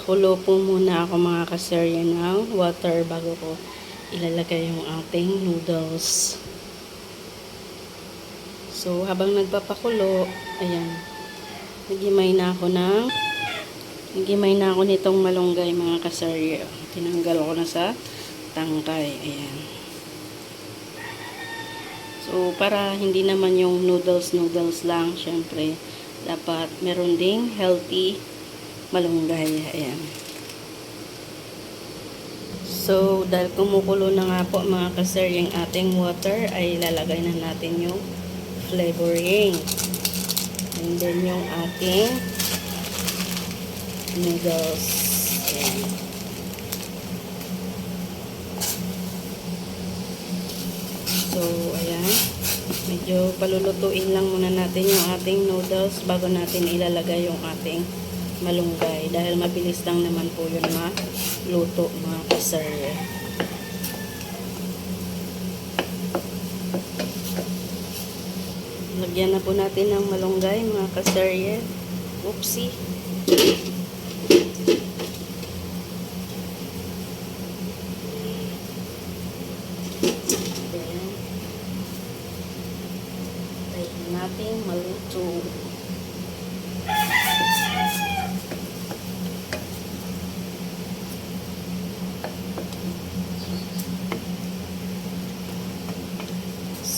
Magpapakulo po muna ako mga kaserya ng water bago ko ilalagay yung ating noodles. So, habang nagpapakulo, ayan, nagimay na ako nitong malunggay mga kaserya. Tinanggal ko na sa tangkay. Ayan. So, para hindi naman yung noodles lang, syempre, dapat meron ding healthy malunggay. Ayan. So, dahil kumukulo na nga po mga kaser yung ating water, ay lalagay na natin yung flavoring. And then yung ating noodles. Ayan. So, ayan. Medyo palulutuin lang muna natin yung ating noodles bago natin ilalagay yung ating malunggay. Dahil mabilis lang naman po yun maluto mga kaser. Lagyan na po natin ng malunggay mga kaserye. Oopsie. Then, tayo natin maluto.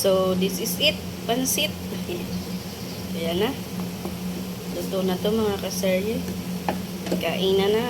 So, this is it. Pansit. Ayan na. Luto na to mga kaserye. Kain na na.